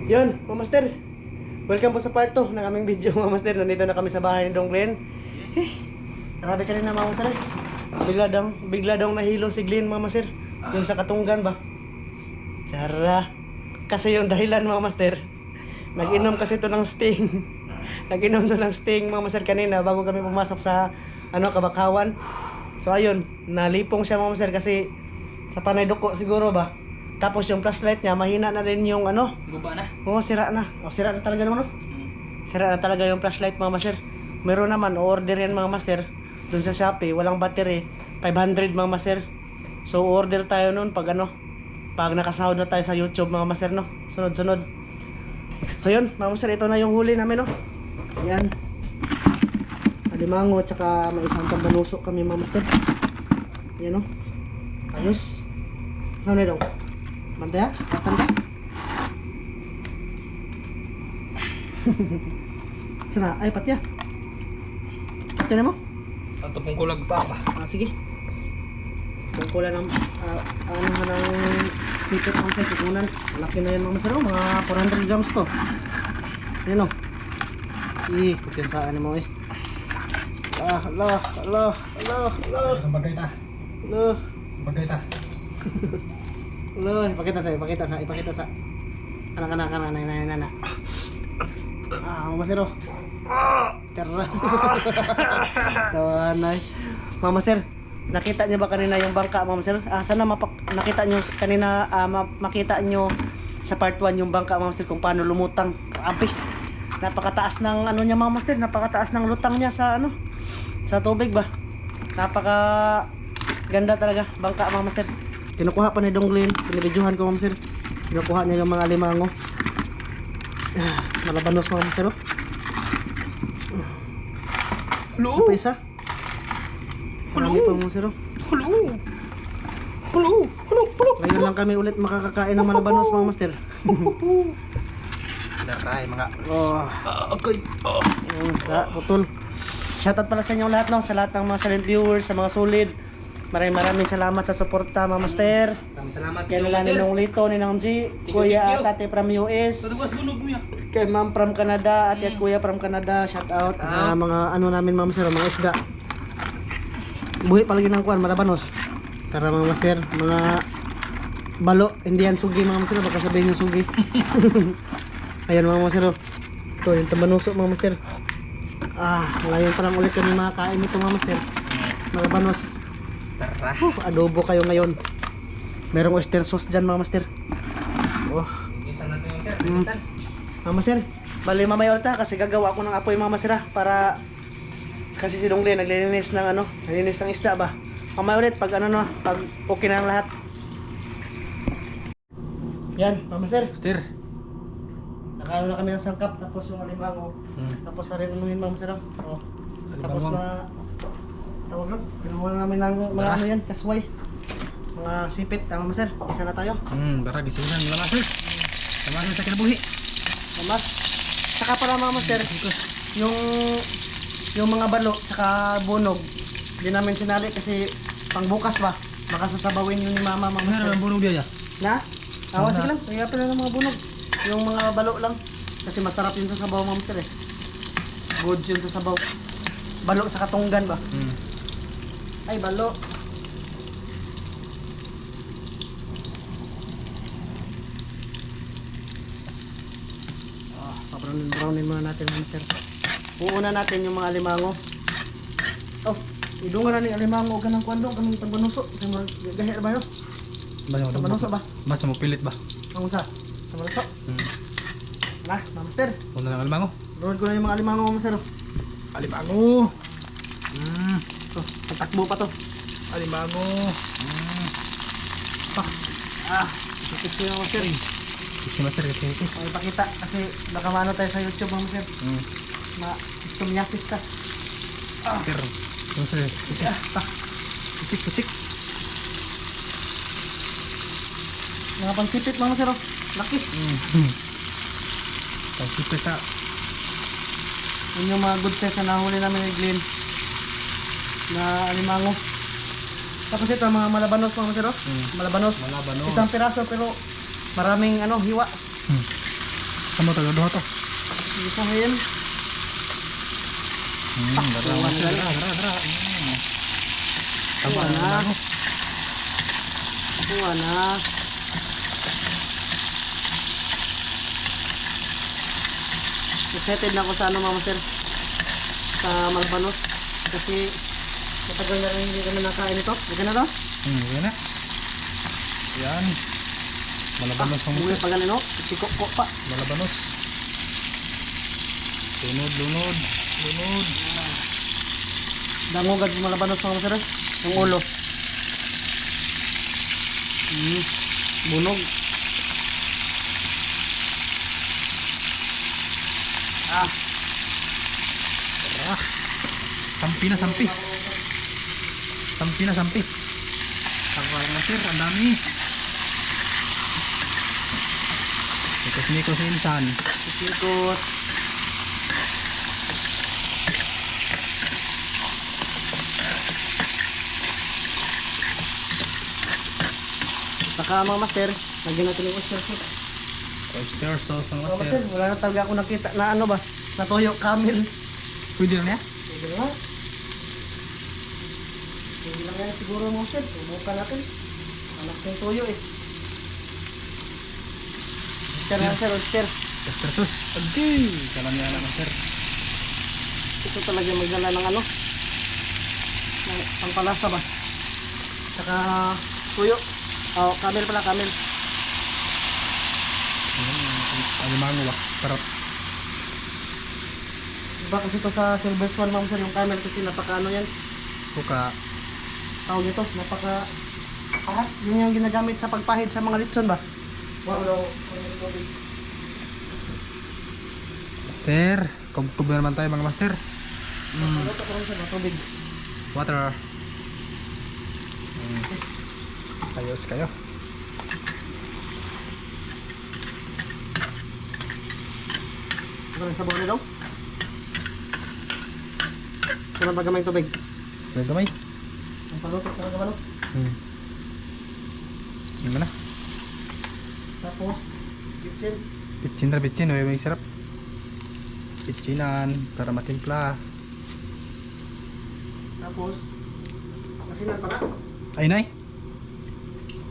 Yun, mga master. Welcome po sa part 2 ng aming video, mga master. Nandito na kami sa bahay ni Dong Glenn. Yes. Grabe ka rin na, mga master. Bigla daw nahilo si Glenn, mga master. Yung sa Katunggan ba? Tsara. Kasi yung dahilan, mga master. Nag-inom kasi ito ng Sting. Nag-inom to ng Sting, mga master, kanina bago kami pumasok sa Kabakawan. So ayun, nalipong siya, mga master, kasi sa panay duko siguro ba. Tapos yung flashlight niya, mahina na rin yung Guba na. Oo, sira na. Sira na talaga naman, no? Sira na talaga yung flashlight, mga master. Meron naman, order yan, mga master. Dun sa Shopee, walang battery. 500, mga master. So, order tayo nun pag pag nakasahod na tayo sa YouTube, mga master, no? Sunod-sunod. So, yun, mga master, ito na yung huli namin, no? Yan. Alimango, tsaka may isang tambanuso kami, mga master. Yan, no? Ayos. Saan na daw? Bantay ha? Katang ka? Sana, ay pati ha? Pati na mo? Ito pong kulag pa ba? Sige. Kung kulang ng sipit ng sikunan. Malaki na yan, mga masaro. Mga 400 grams to. Yan o. Kupiyansaan mo eh. Allah. Sabagay ta. Allah. Sabagay ta. Loh, ipakita sa. Kana. Mama Sir. Tara. Tawanay. Mama Sir, nakita niyo ba kanina yung bangka, Mama Sir? Sana nakita niyo kanina, makita niyo sa part 1 yung bangka, Mama Sir, kung paano lumutang. Grabe. Napakataas ng niya, Mama Sir, napakataas ng lutang niya sa sa tubig ba. Napaka ganda talaga bangka, Mama Sir. Kinukuha pa ni Dong Glenn, binibidyohan ko, Ma'am Sir. Kinukuha niya yung mga alimango. Malabanos, Ma'am Sir. Hello. Ano pa isa? Marami pa, Ma'am Sir. Hello. Ngayon lang kami ulit makakakain ng malabanos, Ma'am Master. Daray mga. Okay. Putol. Shoutout pala sa inyo lahat, no? Sa lahat ng mga silent viewers, sa mga solid. Maraming salamat sa suporta, Mama Master. Maraming salamat. Kay nila Ninong Lito, Ninong G, Kuya at Ate from US. Kay Ma'am from Canada, Ate at Kuya from Canada. Shout out mga namin, Mama Master, mga isda. Buhi palagi ng kuwan, malabanos. Tara, Mama Master, mga balo, hindi yan sugi, Mama Master, baka sabihin yung sugi. Ayan, Mama Master. Ito, yung tambanuso, Mama Master. Ngayon pa lang ulit kami makakain ito, Mama Master. Malabanos. Tara. Adobo kayo ngayon. Merong oyster sauce dyan, Mama Master. Isan natin yung sir. Isan. Mama Master, bali mamaya ulit kasi gagawa ako ng apoy, Mama Master, para kasi si Dong Glenn naglilinis ng naglilinis ng isda ba. Mamaya ulit pag pag okay na ang lahat. Yan, Mama Master. Master. Nakano na kami ng sangkap, tapos yung alimango. Tapos na rin anuhin, Mama Master. Tapos na tawag lang, pinuha na namin ng mga yan, kasway. Mga sipit, Mama Master. Isa na tayo. Bara gisinan nila Master. Tama sa kinabuhi. Mama. Saka pala, Mama Master, yung mga balo saka bunog, hindi namin sinali kasi pangbukas ba. Baka sasabawin yun ni Mama, Mama Master. Ano ang bunog dia? Na? Sige lang, kaya pala ng mga bunog. Yung mga balo lang. Kasi masarap yun sa sabaw, Mama Master eh. Goods yun sa sabaw. Balo sa Katunggan ba? Ay, balo. Brownin muna natin, Master. Uuna natin yung mga alimango. Idungan na ni alimango ganang kwando, ganang tambanuso. Gahir ba yun? Tambanuso ba? Mas mo pilit ba? Ang sa? Tambanuso? Na, Master. Una lang alimango. Roll ko na yung mga alimango, Master. Alimango. Tatakbo pa to. Alimango. Ikis ko yung, Master. Si Master kasi ito. Ipakita kasi baka maano tayo sa YouTube, Master. Istomyasis ka. Master. Master. Pisik. Mga pansipit, mga Master. Laki. Pansipit sa. Yun yung mga good size na nahuli namin ni Glenn na alimango. Tapos ito mga malabanos, mga Master. Malabanos. Malabanos. Isang piraso pero maraming hiwa. Sama tayo doha to. Isahin. Dara. Tama na. Kuha na. Excited na ako sa ano mga master. Sa Malabanos. Kasi matagal na rin hindi kami nakain ito. Hindi na to? Yan na. Yan. Malabanos ang Muli pa ganun, no? Sikok pa. Malabanos. Lunod. Dangogad sa Malabanos mga master. Yung ulo. Bunog. Sampi na sampi. Tawag na sir, ang dami. Mikos insan. Sikot. Saka mga master, lagyan natin yung oyster sauce. Oyster sauce ng Mga master. master, wala na talaga ako nakita na ano ba? Natuyo camel. Pwede na niya? Pwede nga. Pwede lang yan siguro mga master. Subukan natin. Anak ng tuyo eh. Oyster na sir, oyster. Oyster sauce. Okay. Kalam niya na master. Ito talaga magdala ng ano? Ng pampalasa ba? Saka tuyo. Oh, camel pala, camel. Alimango ba? Sarap. Diba kasi ito sa Silver Swan, ma'am sir, yung camel kasi napaka ano yan. Suka. Tawag ito, napaka parat. Yun yung ginagamit sa pagpahid sa mga litson ba? Wow. Master. Kub-kub na naman tayo mga master. Maluto ko rin sa tubig. Water. Ayos kayo. Ito rin sa bawang nito. Ito na ba gamay tubig? May gamay. Ang paluto ko rin gamay. Yung mana? Tapos, kitchen. Bitchin. May sarap. Bitchinan. Para matimpla. Tapos, asinan pala. Ay, nay.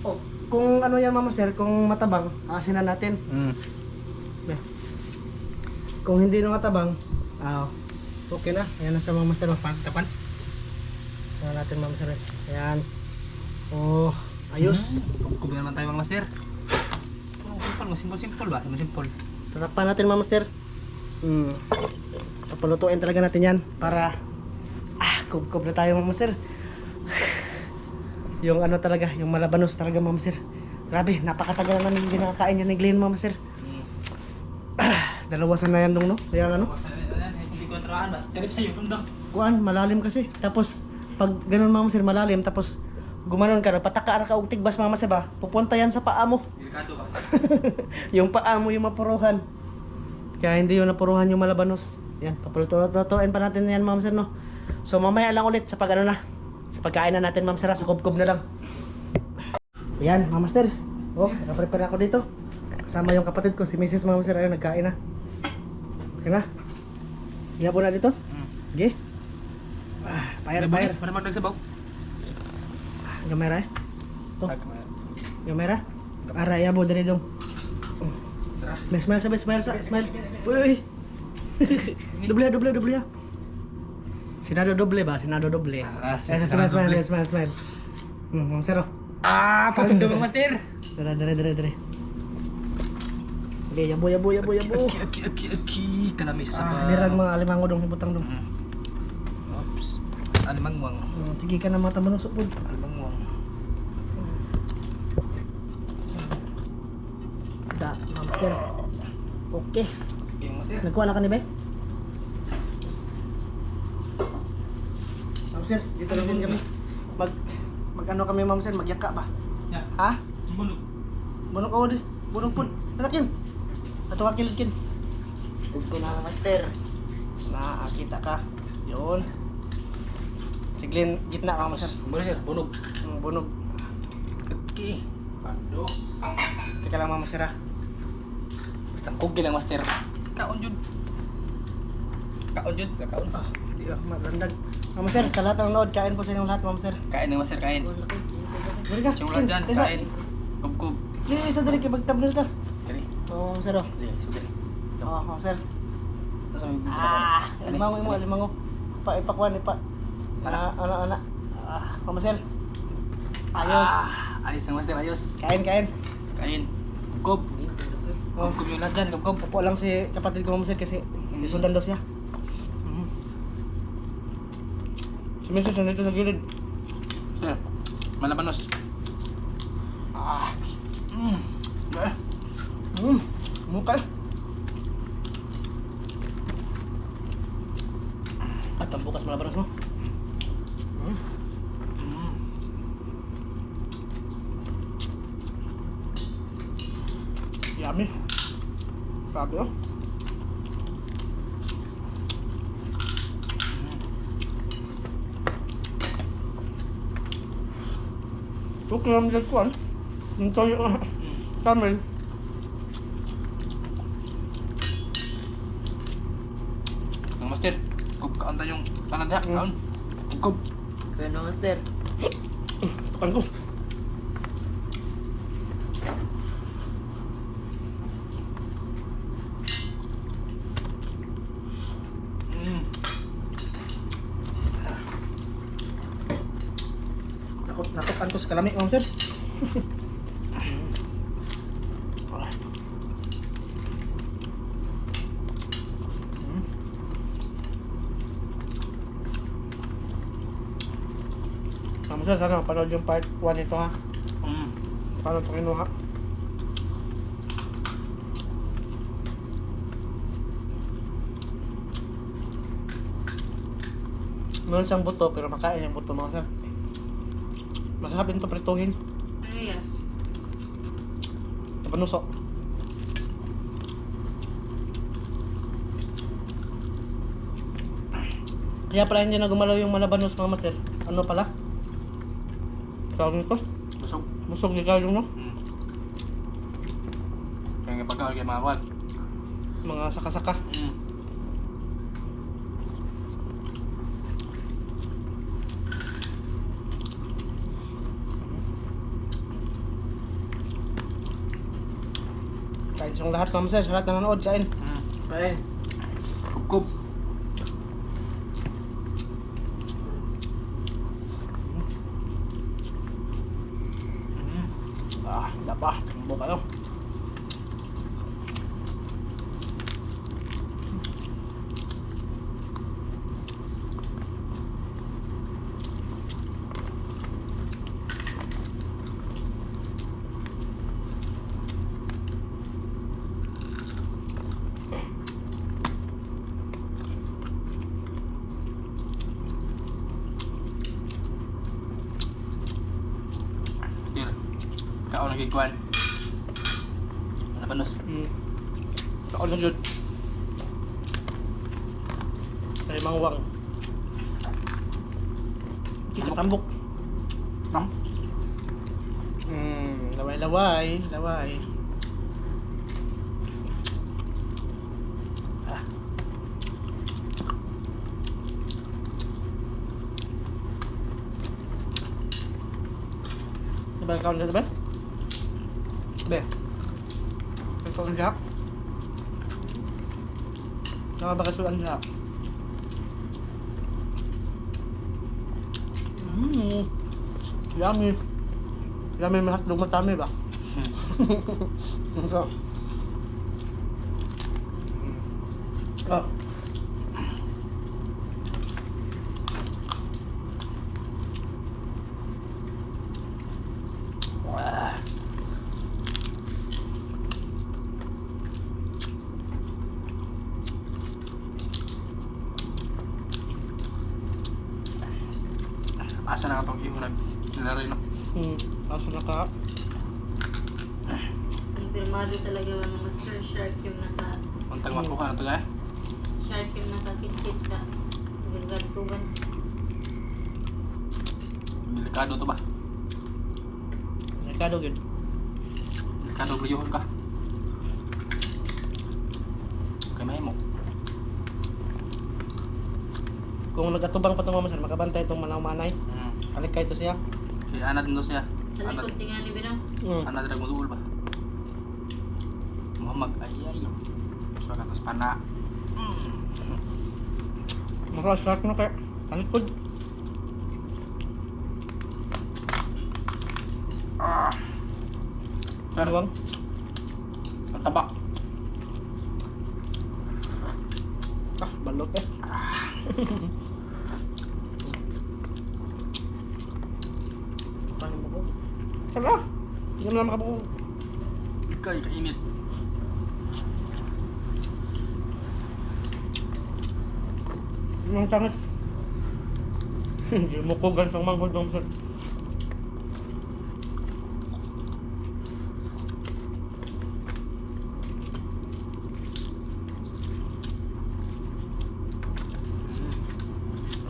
Oh, kung ano yan mama sir, kung matabang, asinan natin. Kung hindi na matabang, okay na. Ayan na sa mga master. Tapan. Asinan natin mama sir. Ayan. Oh, ayos. Kub na naman tayo mga master. Simple ba? Simple. Tatapan natin mama master. Papalutuin talaga natin yan para kub na tayo mama master. Yung ano talaga, yung Malabanos talaga mama sir. Grabe, napakatagal na namin hindi nakakain yan ni Glenn mama sir. Dalawasan na yan dong no? Sayang ano? Hindi ko trahan ba? Trip sa'yo, sundang. Kuan, malalim kasi. Tapos, pag ganun mama sir, malalim. Tapos, gumanon ka, pataka ka og tigbas mama sir ba? Pupunta yan sa paa mo. Delikado ba? Yung paa mo yung mapuruhan. Kaya hindi yung napuruhan yung Malabanos. Yan, papulutuin pa natin yan mama sir no? So, mamaya lang ulit sa pag ano na. Sa pagkain na natin ma'am sir, sa kub-kub na lang. Ayan, ma'am master. Oh, nakaprepare ako dito. Kasama yung kapatid ko, si Mrs. ma'am sir, ayun, nagkain na. Okay na. Iyan po na dito. Okay. Fire. Mana magdagsabaw? Gamera eh. Oh, gamera. Ara, yabo dari dong. Smile sa, smile. Uy. Doble. Sinado doble ba? Sinado doble. Smile. Ma'am sir. Papindo mga master. Dere. Okay, yabo. Aki. Kalami sa sabaw. Dirag mga alimango dong, ibutang dong. Oops. Alimangwang. Sige ka na mata mo supod. Alimangwang. Da, ma'am sir. Okay. Yung master. Nagkuha na ka ni Bay? Ma'am sir, dito na din kami. Mag ano kami ma'am sir, magyaka ba? Ya. Ha? Bunok. Ako di. Bunok po. Nanakin. Ato ka kilid kin. Ugto na master. Nakakita ka. Yun. Siglin gitna ka master. Boleh sir, bunog. Bunog. Okay. Pando. Teka lang mama sir ha. Basta kugil lang master. Kaon jud. Kaon jud, kaon. Di ba, malandag. Mama sir, sa lahat ng nood, kain po sa inyong lahat, mama sir. Kain ng master kain. Dali ka. Siyang ulan dyan, Isa. kain. Kub-kub. Isa dali kay magtabnil ta. Dali. Oo, mama sir. Oh. Sige, sugar. Oo, mama sir. Tapos may bibig. Alimango mo, alimango. Ipakuan, ana. Mama sir. Ayos. Ayos ang master, ayos. Kain. Kain. Kub. Oh. Kub yung ulan dyan, kub-kub. Upo lang si kapatid ko, mama sir, kasi isundan daw siya. Sumiso siya dito sa gilid. Sir, malabanos. Mukha. At ang bukas malabaras mo. Yummy. Grabe oh. Okay naman dito ko yung toyo camel. Ang master, kub kaanta yung kanan niya, kaon. Kub. Kaya na master. Takan ko. Nakutan ko sa kalamig, ma'am sir. Ma'am sir, sana mapanood yung part 1 nito ha. Paano ito kinuha? Meron siyang buto pero makain yung buto, mga sir. Masarap din ito prituhin. Ano yan? Sa panuso. Kaya pala hindi na gumalaw yung malabanos, mga master. Ano pala? Tawag nito? Busog. Busog di kayo, no? Kaya nga pagka kaya mga kwan. Mga saka-saka. Kain siyang lahat, ma'am sir. Sa lahat na nanood, kain. Kain. Kub-kub. Dapa. Tumbo kayo. Dir. Kaon lagi kwan. Malabanos. Kaon lang yun. Kalimangwang. Kikatambok. Nam. Laway. Diba ang kaon na diba? Be. Ang kaon siya. Nakabakasuan siya. Yummy. Yummy mahal dong matami ba? So. Oh. Asa na katong ihurag. Nilaro no. Aso na ka. Confirmado talaga ng master shark yung Untang makuha na to gaya. shark yung nakakitkit sa gagadkuban. Delikado to ba? Nakado gid. Delikado bluyuhon ka. Kung nagatubang pa ito Mama Sir, makabantay itong manaw-manay. Hmm. Alik kayo ito siya. Kaya anad mo siya. Sa Anad. likod tingnan ni Binang. Anad rin mo duul ba? Muhammad ayay. So katas pana. Masarap na kaya. Talikod. Ah. Ano bang? Ang taba. Balot eh. Paano mo ko? Sarap! Hindi mo na makabukog. Ikay kainit. Ang sangit. Hindi mo ko gansang manghod Mama Sir.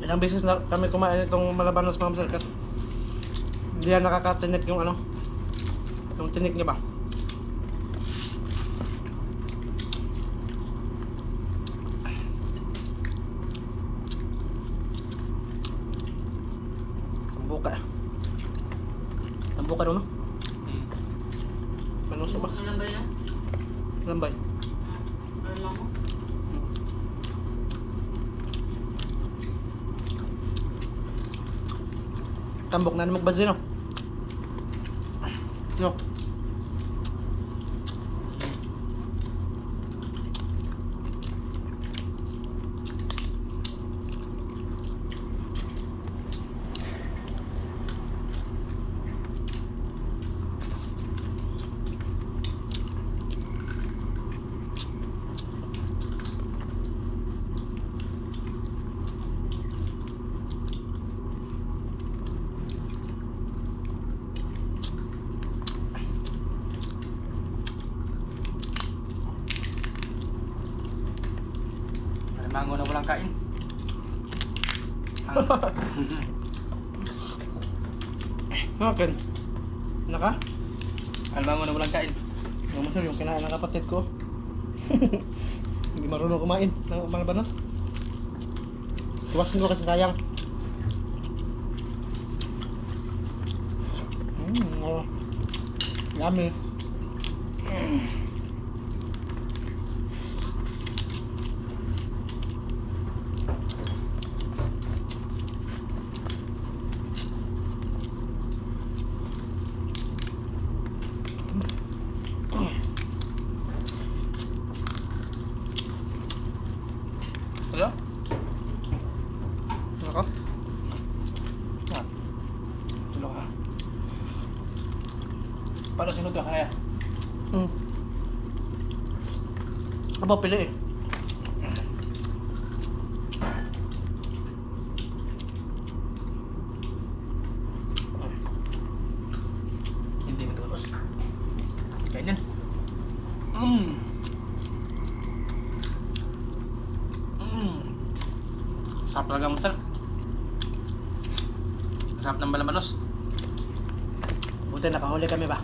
Ilang beses na kami kumain itong malabanos Mama Sir kasi hindi yan nakakatinik yung ano, yung tinik niya ba? Tambuka. Tambuka daw no? Panuso ba? Alam ba yun? Lambay. Alam mo? Tambok na magbadzi no? No? Mango na walang kain. Okay. Naka? Mango na walang kain. Mama Sir, yung kinain ng kapatid ko. Hindi marunong kumain ng malabanos. Tuwasin ko kasi sayang. Oh. Yummy. Ano? Naka? Ah. Tulo ka. Paano sinod ka kaya? Aba, pili eh. Hindi nagkalos. Kainin. Sarap talaga Master. Sarap ng balamanos. Buti nakahuli kami ba?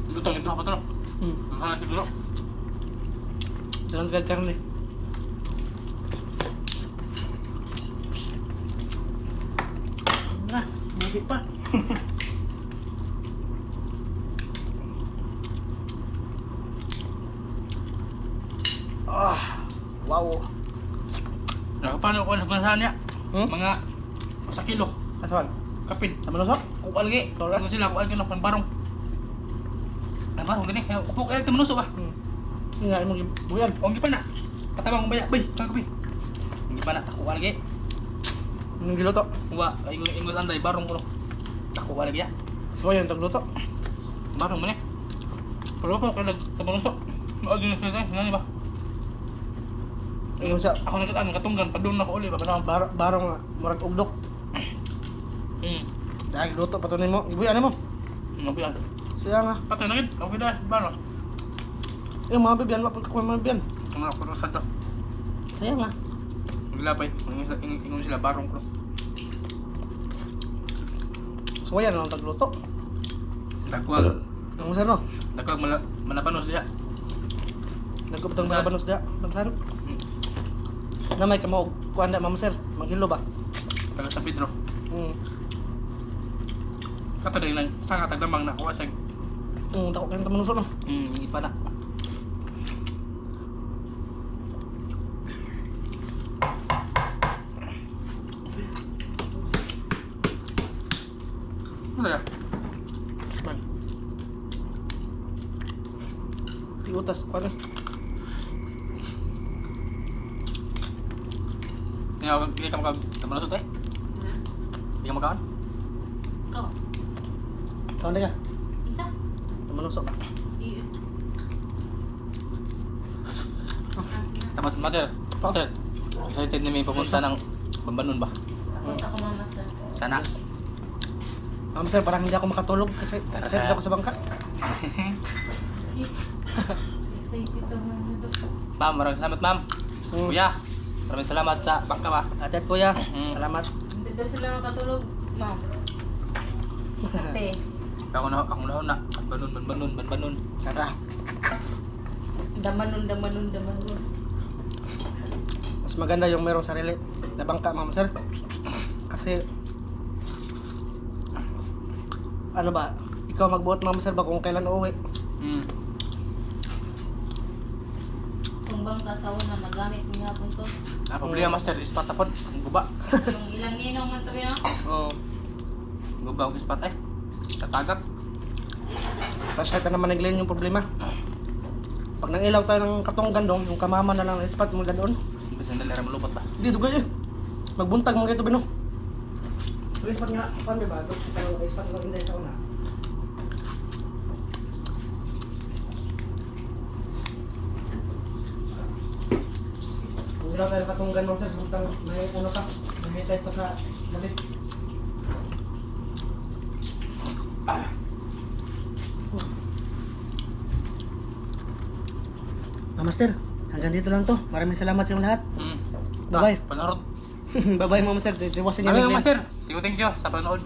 Lutong ito pa ito no? Ang hanap siguro. Dalang karne. Ah, buti pa. Wow. Paano ko sa bansa niya? Mga sa kilo. Asan? Kapit. Sa malusok? Kukalgi. Tora. Kung sila kukalgi ng panbarong. Panbarong gani. Kupok electric manuso ba? Hindi nga, imong buyan. O hindi pa na. Patabang ko ba ya? Bay, kaya ko bay. Hindi pa na. Kukalgi. Anong giluto? Uwa, ingon anday barong ko. Kukalgi ya. So, yan, tagluto. Barong mo ni. Pero pa kaya nagtabanuso. Maagin na sila. Nga ba? Yung sa Ako nagkataan, katunggan. Padung na ko uli. Papanawang. barong nga, murag ugdok. Dahil luto pa to nimo. Ibuyan mo. Mabiyan. Siya nga. Patay na yun. Okay na. Barong. Yung mga bibiyan, mapagkakuha mga bibiyan. Ang mga kuro sa to. Siya nga. Maglabay. Ingon sila barong ko. So, yan ang tagluto. Dagwag. Ang sir no? Nagkag malabanos diya. Nagkupitang Saan? malabanos dia. Bansan. Na may kamo kuanda ma'am sir. Manghilo ba? Taga San Pedro. Kataday lang sa katagdamang nakuha sa Dako kayong tamanuso no. ipa na. Ano ya? Man. Piutas kuanda. Hindi ka makag-tamalusot eh? Hindi ka makaon? Ikaw. Kuanda ka. Isa? Tamanuso. Iya. Tapos mater, mater. Excited na may pumunta ng Bambanon ba? Tapos ako mamaster. Sana. Ma'am sir, parang hindi ako makatulog kasi excited ako sa bangka. Excited ako mga dok. Ma'am, maraming salamat ma'am. Kuya, maraming salamat sa bangka ba? Ate at kuya, Mm. salamat. Hindi daw sila makatulog. Ma'am. Ate. Ako na. Banbanon. Tara. Damanon. Mas maganda yung merong sarili na bangka, ma'am sir. Kasi ano ba? Ikaw magbuot, ma'am sir, ba kung kailan uuwi? Kung bang kasawa na nagamit mo hapon to. Ah, problema master, ispat tapon. Ang guba. Yung ilang ninong man to yun. Oo. Guba ang ispat eh. Tatagak. Pasya ka naman naglayin yung problema. Pag nangilaw tayo ng katong gandong, yung kamama na lang ispat mo doon. Bisa nalera malupot ba? Hindi, dugay eh. Magbuntag mo kayo ito, Bino. Ispat nga, paano ba? Ispat nga hindi sa una. Kung ilaw tayo ng katong gandong sa buntang, may ano ka, may tayo pa sa gabi. Master, hanggang dito lang to. Maraming salamat sa inyong lahat. Bye-bye. Panarot. Bye-bye, Mama Sir. Tiwasan niyo. Ano yung master? Thank you sa panood.